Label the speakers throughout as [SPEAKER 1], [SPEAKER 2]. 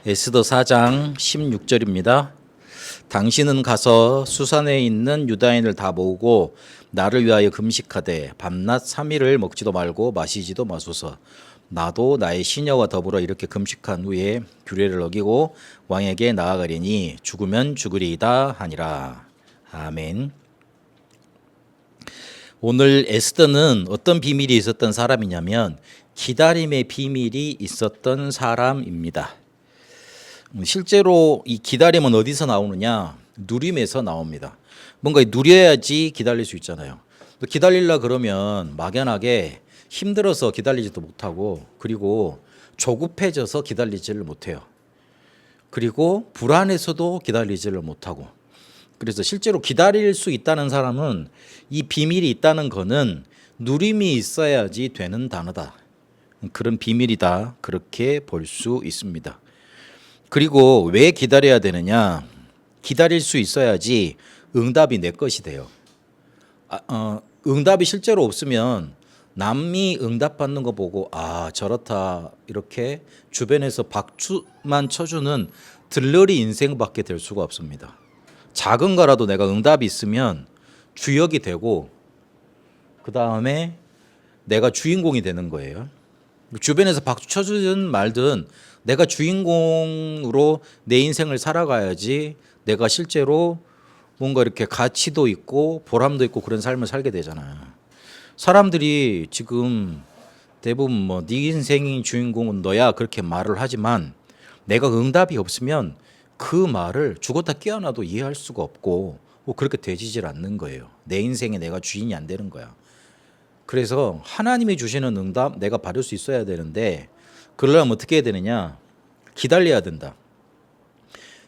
[SPEAKER 1] 에스더 4장 16절입니다. 당신은 가서 수산에 있는 유다인을 다 모으고 나를 위하여 금식하되 밤낮 3일을 먹지도 말고 마시지도 마소서. 나도 나의 시녀와 더불어 이렇게 금식한 후에 규례를 어기고 왕에게 나아가리니 죽으면 죽으리이다 하니라. 아멘. 오늘 에스더는 어떤 비밀이 있었던 사람이냐면 기다림의 비밀이 있었던 사람입니다. 실제로 이 기다림은 어디서 나오느냐? 누림에서 나옵니다. 뭔가 누려야지 기다릴 수 있잖아요. 기다리려 그러면 막연하게 힘들어서 기다리지도 못하고, 그리고 조급해져서 기다리지를 못해요. 그리고 불안해서도 기다리지를 못하고. 그래서 실제로 기다릴 수 있다는 사람은 이 비밀이 있다는 거는 누림이 있어야지 되는 단어다. 그런 비밀이다. 그렇게 볼 수 있습니다. 그리고 왜 기다려야 되느냐? 기다릴 수 있어야지 응답이 내 것이 돼요. 응답이 실제로 없으면 남이 응답받는 거 보고 저렇다 이렇게 주변에서 박수만 쳐주는 들러리 인생밖에 될 수가 없습니다. 작은 거라도 내가 응답이 있으면 주역이 되고 그 다음에 내가 주인공이 되는 거예요. 주변에서 박수 쳐주든 말든 내가 주인공으로 내 인생을 살아가야지 내가 실제로 뭔가 이렇게 가치도 있고 보람도 있고 그런 삶을 살게 되잖아요. 사람들이 지금 대부분 네 인생의 주인공은 너야 그렇게 말을 하지만 내가 응답이 없으면 그 말을 죽었다 깨어나도 이해할 수가 없고 그렇게 되지질 않는 거예요. 내 인생에 내가 주인이 안 되는 거야. 그래서 하나님이 주시는 응답 내가 받을 수 있어야 되는데 그러려면 어떻게 해야 되느냐? 기다려야 된다.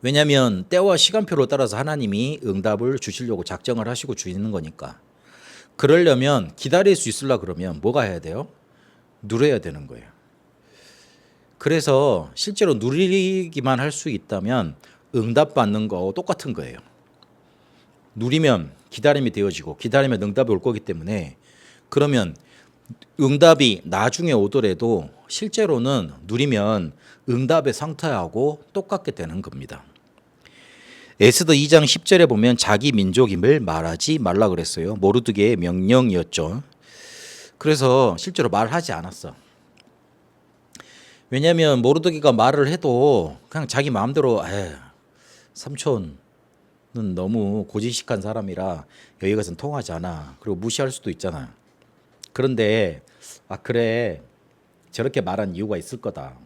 [SPEAKER 1] 왜냐하면 때와 시간표를 따라서 하나님이 응답을 주시려고 작정을 하시고 주시는 거니까. 그러려면 기다릴 수 있으려고 그러면 뭐가 해야 돼요? 누려야 되는 거예요. 그래서 실제로 누리기만 할 수 있다면 응답받는 거하고 똑같은 거예요. 누리면 기다림이 되어지고 기다리면 응답이 올 거기 때문에 그러면 응답이 나중에 오더라도 실제로는 누리면 응답의 상태하고 똑같게 되는 겁니다. 에스더 2장 10절에 보면 자기 민족임을 말하지 말라 그랬어요. 모르드게의 명령이었죠. 그래서 실제로 말하지 않았어. 왜냐하면 모르드게가 말을 해도 그냥 자기 마음대로 삼촌은 너무 고지식한 사람이라 여기 가서는 통하지 않아. 그리고 무시할 수도 있잖아. 그런데 그래 저렇게 말한 이유가 있을 거다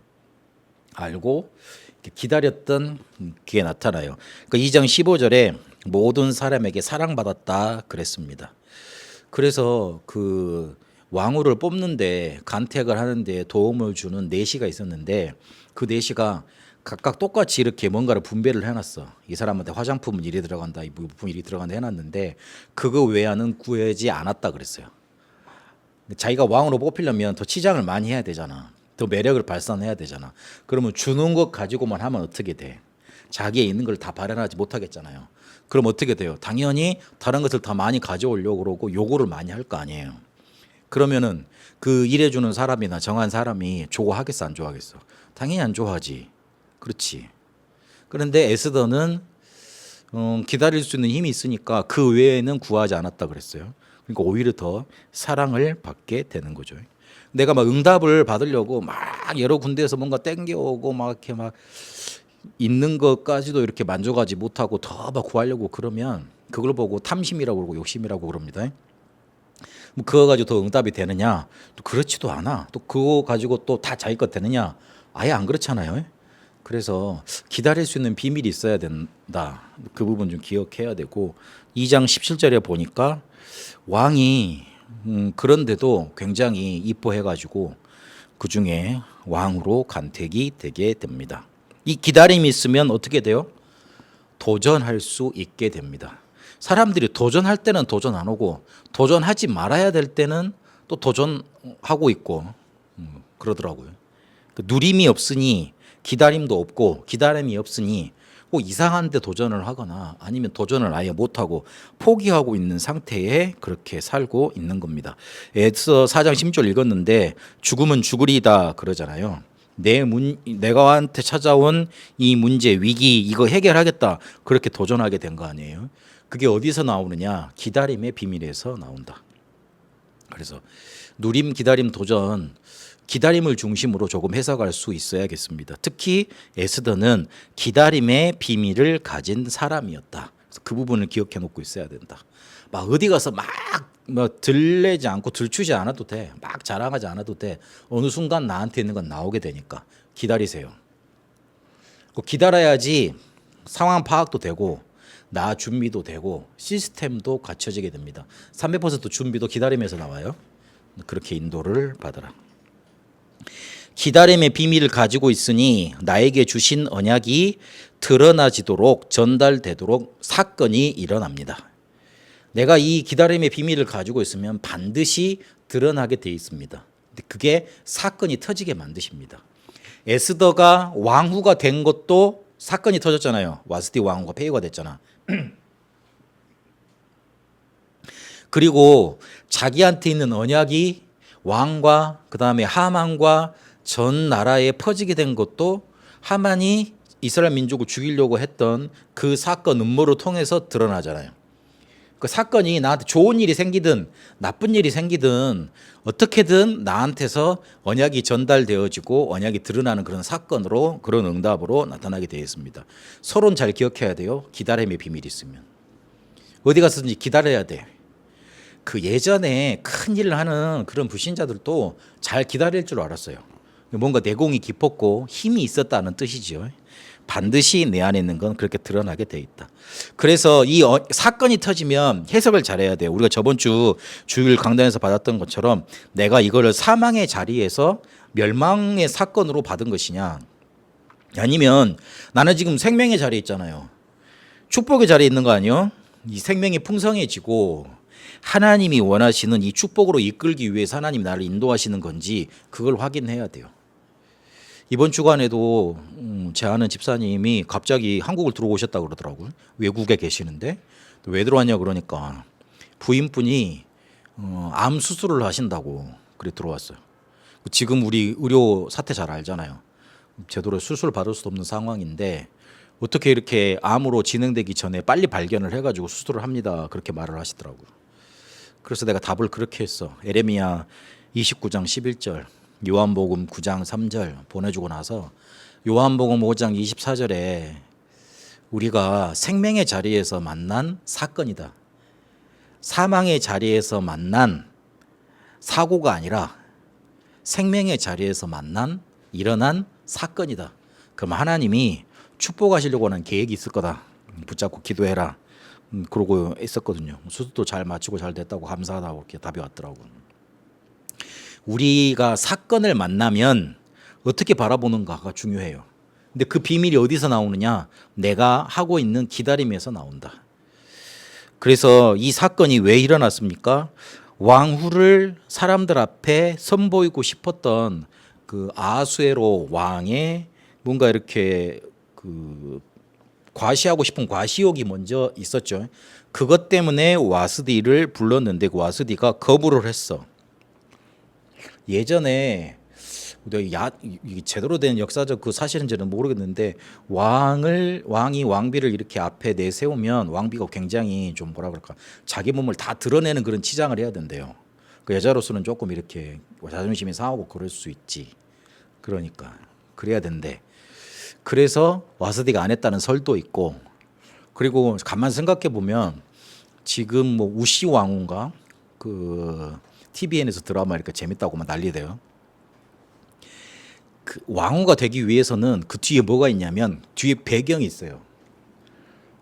[SPEAKER 1] 알고 기다렸던 그게 나타나요. 그 2장 15절에 모든 사람에게 사랑받았다 그랬습니다. 그래서 그 왕후를 뽑는데 간택을 하는데 도움을 주는 내시가 있었는데 그 내시가 각각 똑같이 이렇게 뭔가를 분배를 해놨어. 이 사람한테 화장품은 이리 들어간다, 이 부품 이리 들어간다 해놨는데 그거 외에는 구하지 않았다 그랬어요. 자기가 왕으로 뽑히려면 더 치장을 많이 해야 되잖아. 더 매력을 발산해야 되잖아. 그러면 주는 것 가지고만 하면 어떻게 돼? 자기에 있는 걸 다 발현하지 못하겠잖아요. 그럼 어떻게 돼요? 당연히 다른 것을 더 많이 가져오려고 그러고 요구를 많이 할 거 아니에요. 그러면은 그 일해주는 사람이나 정한 사람이 좋아하겠어 안 좋아하겠어? 당연히 안 좋아하지. 그렇지. 그런데 에스더는 기다릴 수 있는 힘이 있으니까 그 외에는 구하지 않았다 그랬어요. 그러니까 오히려 더 사랑을 받게 되는 거죠. 내가 막 응답을 받으려고 막 여러 군데에서 뭔가 땡겨오고 막 이렇게 막 있는 것까지도 이렇게 만족하지 못하고 더 막 구하려고 그러면 그걸 보고 탐심이라고 그러고 욕심이라고 그럽니다. 뭐 그거 가지고 더 응답이 되느냐? 또 그렇지도 않아. 또 그거 가지고 또 다 자기 것 되느냐? 아예 안 그렇잖아요. 그래서 기다릴 수 있는 비밀이 있어야 된다. 그 부분 좀 기억해야 되고 2장 17절에 보니까 왕이 그런데도 굉장히 이뻐해가지고 그 중에 왕으로 간택이 되게 됩니다. 이 기다림이 있으면 어떻게 돼요? 도전할 수 있게 됩니다. 사람들이 도전할 때는 도전 안 오고 도전하지 말아야 될 때는 또 도전하고 있고 그러더라고요. 누림이 없으니 기다림도 없고 기다림이 없으니 꼭 이상한 데 도전을 하거나 아니면 도전을 아예 못하고 포기하고 있는 상태에 그렇게 살고 있는 겁니다. 에스더 4장 10절 읽었는데 죽으면 죽으리다 그러잖아요. 내가한테 찾아온 이 문제, 위기 이거 해결하겠다. 그렇게 도전하게 된 거 아니에요. 그게 어디서 나오느냐? 기다림의 비밀에서 나온다. 그래서 누림, 기다림, 도전, 기다림을 중심으로 조금 해석할 수 있어야겠습니다. 특히 에스더는 기다림의 비밀을 가진 사람이었다. 그래서 그 부분을 기억해 놓고 있어야 된다. 막 어디 가서 막 뭐 들내지 않고 들추지 않아도 돼. 막 자랑하지 않아도 돼. 어느 순간 나한테 있는 건 나오게 되니까 기다리세요. 기다려야지 상황 파악도 되고 나 준비도 되고 시스템도 갖춰지게 됩니다. 300% 준비도 기다림에서 나와요. 그렇게 인도를 받아라. 기다림의 비밀을 가지고 있으니 나에게 주신 언약이 드러나지도록 전달되도록 사건이 일어납니다. 내가 이 기다림의 비밀을 가지고 있으면 반드시 드러나게 돼 있습니다. 그게 사건이 터지게 만드십니다. 에스더가 왕후가 된 것도 사건이 터졌잖아요. 와스디 왕후가 폐위가 됐잖아. 그리고 자기한테 있는 언약이 왕과 그다음에 하만과 전 나라에 퍼지게 된 것도 하만이 이스라엘 민족을 죽이려고 했던 그 사건 음모를 통해서 드러나잖아요. 그 사건이 나한테 좋은 일이 생기든 나쁜 일이 생기든 어떻게든 나한테서 언약이 전달되어지고 언약이 드러나는 그런 사건으로 그런 응답으로 나타나게 되어 있습니다. 서로는 잘 기억해야 돼요. 기다림의 비밀이 있으면. 어디 가서든지 기다려야 돼. 그 예전에 큰 일을 하는 그런 불신자들도 잘 기다릴 줄 알았어요. 뭔가 내공이 깊었고 힘이 있었다는 뜻이죠. 반드시 내 안에 있는 건 그렇게 드러나게 돼 있다. 그래서 이 사건이 터지면 해석을 잘해야 돼요. 우리가 저번 주 주일 강단에서 받았던 것처럼 내가 이거를 사망의 자리에서 멸망의 사건으로 받은 것이냐, 아니면 나는 지금 생명의 자리에 있잖아요. 축복의 자리에 있는 거 아니요? 이 생명이 풍성해지고 하나님이 원하시는 이 축복으로 이끌기 위해서 하나님이 나를 인도하시는 건지 그걸 확인해야 돼요. 이번 주간에도 제 아는 집사님이 갑자기 한국을 들어오셨다고 그러더라고요. 외국에 계시는데 왜 들어왔냐 그러니까 부인분이 암 수술을 하신다고 그래 들어왔어요. 지금 우리 의료 사태 잘 알잖아요. 제대로 수술 받을 수도 없는 상황인데 어떻게 이렇게 암으로 진행되기 전에 빨리 발견을 해가지고 수술을 합니다. 그렇게 말을 하시더라고요. 그래서 내가 답을 그렇게 했어. 에레미야 29장 11절, 요한복음 9장 3절 보내주고 나서 요한복음 5장 24절에 우리가 생명의 자리에서 만난 사건이다. 사망의 자리에서 만난 사고가 아니라 생명의 자리에서 일어난 사건이다. 그럼 하나님이 축복하시려고 하는 계획이 있을 거다. 붙잡고 기도해라. 그러고 있었거든요. 수술도 잘 마치고 잘 됐다고 감사하다고 이렇게 답이 왔더라고요. 우리가 사건을 만나면 어떻게 바라보는가가 중요해요. 근데 그 비밀이 어디서 나오느냐? 내가 하고 있는 기다림에서 나온다. 그래서 이 사건이 왜 일어났습니까? 왕후를 사람들 앞에 선보이고 싶었던 그 아수에로 왕의 뭔가 이렇게 그 과시하고 싶은 과시욕이 먼저 있었죠. 그것 때문에 와스디를 불렀는데 그 와스디가 거부를 했어. 예전에 제대로 된 역사적 그 사실인지는 모르겠는데 왕이 왕비를 이렇게 앞에 내세우면 왕비가 굉장히 좀 뭐라 그럴까 자기 몸을 다 드러내는 그런 치장을 해야 된대요. 그 여자로서는 조금 이렇게 자존심이 상하고 그럴 수 있지. 그러니까 그래야 된대. 그래서 와스디가 안 했다는 설도 있고, 그리고 가만 생각해 보면 지금 뭐 우시 왕후인가 그 TVN에서 드라마 이렇게 재밌다고 막 난리대요. 그 왕후가 되기 위해서는 그 뒤에 뭐가 있냐면 뒤에 배경이 있어요.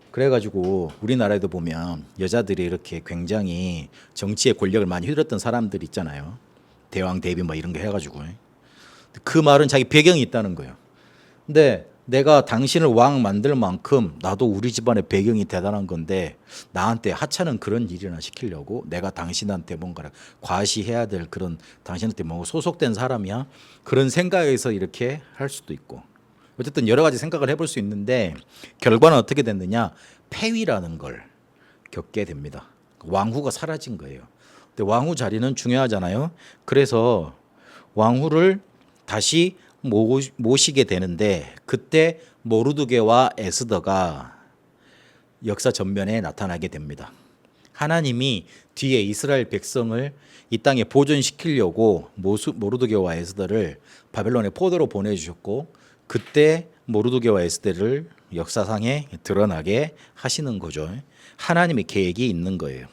[SPEAKER 1] 그래가지고 우리나라에도 보면 여자들이 이렇게 굉장히 정치의 권력을 많이 휘둘렀던 사람들 있잖아요. 대왕 대비 뭐 이런 거 해가지고 그 말은 자기 배경이 있다는 거예요. 근데 내가 당신을 왕 만들 만큼 나도 우리 집안의 배경이 대단한 건데 나한테 하찮은 그런 일이나 시키려고 내가 당신한테 뭔가를 과시해야 될 그런 당신한테 뭐 소속된 사람이야? 그런 생각에서 이렇게 할 수도 있고 어쨌든 여러 가지 생각을 해볼 수 있는데 결과는 어떻게 됐느냐? 폐위라는 걸 겪게 됩니다. 왕후가 사라진 거예요. 근데 왕후 자리는 중요하잖아요. 그래서 왕후를 다시 모시게 되는데 그때 모르드게와 에스더가 역사 전면에 나타나게 됩니다. 하나님이 뒤에 이스라엘 백성을 이 땅에 보존시키려고 모르드게와 에스더를 바벨론의 포로로 보내주셨고 그때 모르드게와 에스더를 역사상에 드러나게 하시는 거죠. 하나님의 계획이 있는 거예요.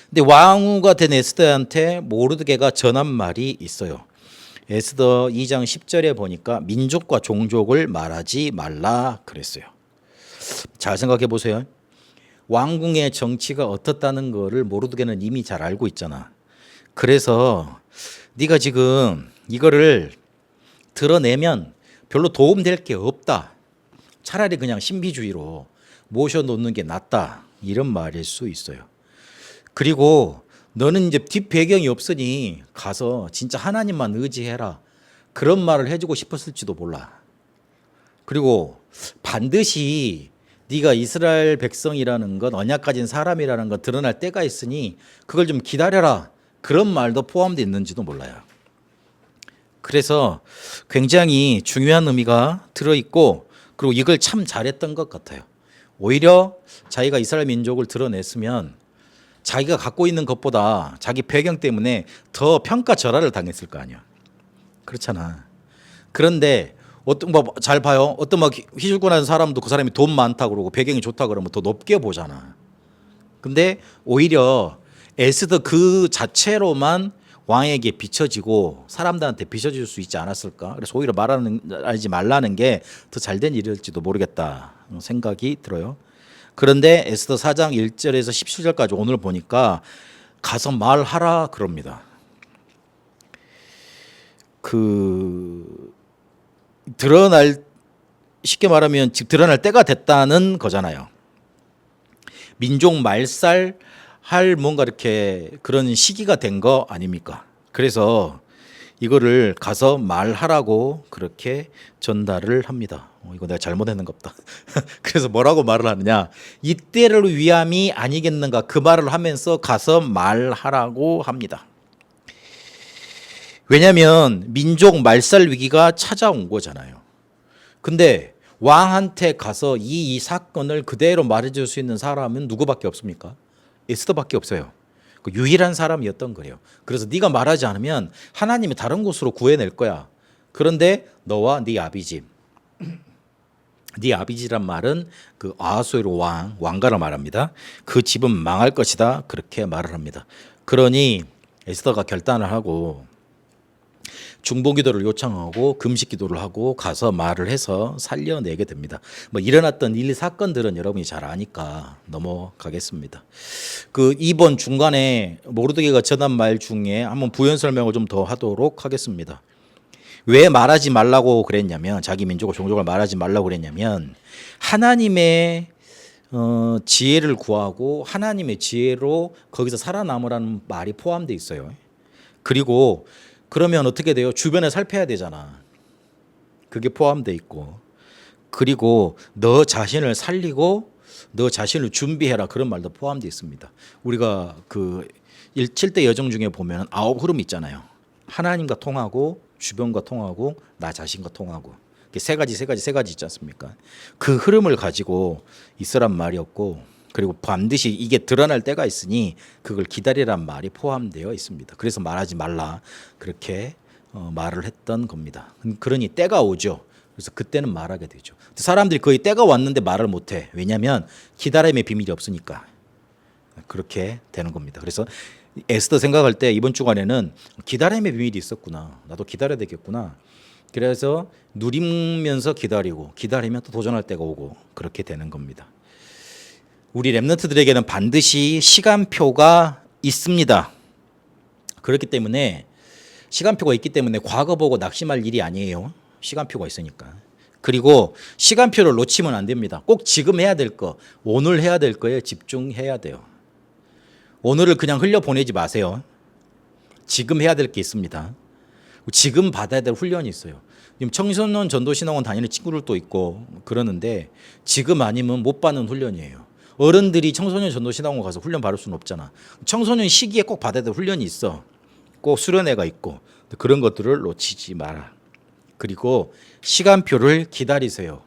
[SPEAKER 1] 근데 왕후가 된 에스더한테 모르드게가 전한 말이 있어요. 에스더 2장 10절에 보니까 민족과 종족을 말하지 말라 그랬어요. 잘 생각해 보세요. 왕궁의 정치가 어떻다는 거를 모르드게는 이미 잘 알고 있잖아. 그래서 네가 지금 이거를 드러내면 별로 도움될 게 없다. 차라리 그냥 신비주의로 모셔놓는 게 낫다. 이런 말일 수 있어요. 그리고 너는 이제 뒷배경이 없으니 가서 진짜 하나님만 의지해라. 그런 말을 해주고 싶었을지도 몰라. 그리고 반드시 네가 이스라엘 백성이라는 것, 언약 가진 사람이라는 것 드러날 때가 있으니 그걸 좀 기다려라. 그런 말도 포함되어 있는지도 몰라요. 그래서 굉장히 중요한 의미가 들어있고 그리고 이걸 참 잘했던 것 같아요. 오히려 자기가 이스라엘 민족을 드러냈으면 자기가 갖고 있는 것보다 자기 배경 때문에 더 평가절하를 당했을 거 아니야. 그렇잖아. 그런데 어떤 뭐 잘 봐요. 어떤 막 휘줄고 사람도 그 사람이 돈 많다 그러고 배경이 좋다 그러면 더 높게 보잖아. 근데 오히려 에스더 그 자체로만 왕에게 비춰지고 사람들한테 비춰질 수 있지 않았을까? 그래서 오히려 말하지 말라는 게 더 잘된 일일지도 모르겠다 생각이 들어요. 그런데 에스더 4장 1절에서 17절까지 오늘 보니까 가서 말하라 그럽니다. 쉽게 말하면 드러날 때가 됐다는 거잖아요. 민족 말살 할 뭔가 이렇게 그런 시기가 된 거 아닙니까? 그래서 이거를 가서 말하라고 그렇게 전달을 합니다. 이거 내가 잘못했는 것 같다. 그래서 뭐라고 말을 하느냐? 이때를 위함이 아니겠는가? 그 말을 하면서 가서 말하라고 합니다. 왜냐하면 민족 말살 위기가 찾아온 거잖아요. 근데 왕한테 가서 이 사건을 그대로 말해줄 수 있는 사람은 누구밖에 없습니까? 에스더밖에 없어요. 그 유일한 사람이었던 거예요. 그래서 네가 말하지 않으면 하나님이 다른 곳으로 구해낼 거야. 그런데 너와 네 아비집, 네 아비지란 말은 그 아하수에로 왕가를 말합니다. 그 집은 망할 것이다. 그렇게 말을 합니다. 그러니 에스더가 결단을 하고 중보기도를 요청하고 금식기도를 하고 가서 말을 해서 살려내게 됩니다. 뭐 일어났던 일 사건들은 여러분이 잘 아니까 넘어가겠습니다. 그 이번 중간에 모르드게가 전한 말 중에 한번 부연 설명을 좀 더 하도록 하겠습니다. 왜 말하지 말라고 그랬냐면 자기 민족과 종족을 말하지 말라고 그랬냐면 하나님의 지혜를 구하고 하나님의 지혜로 거기서 살아남으라는 말이 포함되어 있어요. 그리고 그러면 어떻게 돼요? 주변에 살펴야 되잖아. 그게 포함되어 있고. 그리고 너 자신을 살리고 너 자신을 준비해라. 그런 말도 포함되어 있습니다. 우리가 그 7대 여정 중에 보면 9흐름 있잖아요. 하나님과 통하고 주변과 통하고 나 자신과 통하고. 세 가지 있지 않습니까? 그 흐름을 가지고 있으란 말이었고 그리고 반드시 이게 드러날 때가 있으니 그걸 기다리란 말이 포함되어 있습니다. 그래서 말하지 말라 그렇게 말을 했던 겁니다. 그러니 때가 오죠. 그래서 그때는 말하게 되죠. 사람들이 거의 때가 왔는데 말을 못해. 왜냐하면 기다림의 비밀이 없으니까 그렇게 되는 겁니다. 그래서 에스더 생각할 때 이번 주간에는 기다림의 비밀이 있었구나. 나도 기다려야 되겠구나. 그래서 누리면서 기다리면 또 도전할 때가 오고 그렇게 되는 겁니다. 우리 렘넌트들에게는 반드시 시간표가 있습니다. 그렇기 때문에 시간표가 있기 때문에 과거 보고 낙심할 일이 아니에요. 시간표가 있으니까. 그리고 시간표를 놓치면 안 됩니다. 꼭 지금 해야 될 거, 오늘 해야 될 거에 집중해야 돼요. 오늘을 그냥 흘려보내지 마세요. 지금 해야 될 게 있습니다. 지금 받아야 될 훈련이 있어요. 지금 청소년 전도신학원 다니는 친구들도 있고 그러는데 지금 아니면 못 받는 훈련이에요. 어른들이 청소년 전도신학원 가서 훈련 받을 수는 없잖아. 청소년 시기에 꼭 받아야 될 훈련이 있어. 꼭 수련회가 있고 그런 것들을 놓치지 마라. 그리고 시간표를 기다리세요.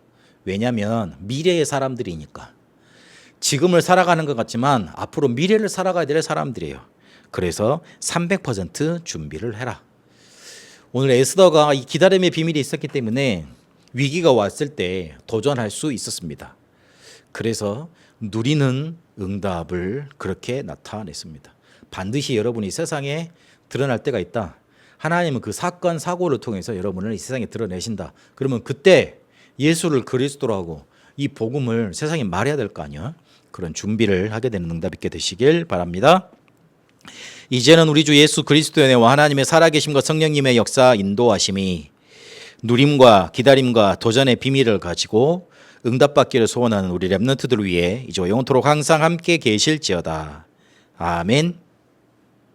[SPEAKER 1] 왜냐하면 미래의 사람들이니까. 지금을 살아가는 것 같지만 앞으로 미래를 살아가야 될 사람들이에요. 그래서 300% 준비를 해라. 오늘 에스더가 이 기다림의 비밀이 있었기 때문에 위기가 왔을 때 도전할 수 있었습니다. 그래서 누리는 응답을 그렇게 나타냈습니다. 반드시 여러분이 세상에 드러날 때가 있다. 하나님은 그 사건 사고를 통해서 여러분을 이 세상에 드러내신다. 그러면 그때 예수를 그리스도로 하고 이 복음을 세상에 말해야 될 거 아니야. 그런 준비를 하게 되는 응답 있게 되시길 바랍니다. 이제는 우리 주 예수 그리스도의 은혜와 하나님의 살아계심과 성령님의 역사 인도하심이 누림과 기다림과 도전의 비밀을 가지고 응답받기를 소원하는 우리 렘넌트들을 위해 이제 영원토록 항상 함께 계실지어다. 아멘.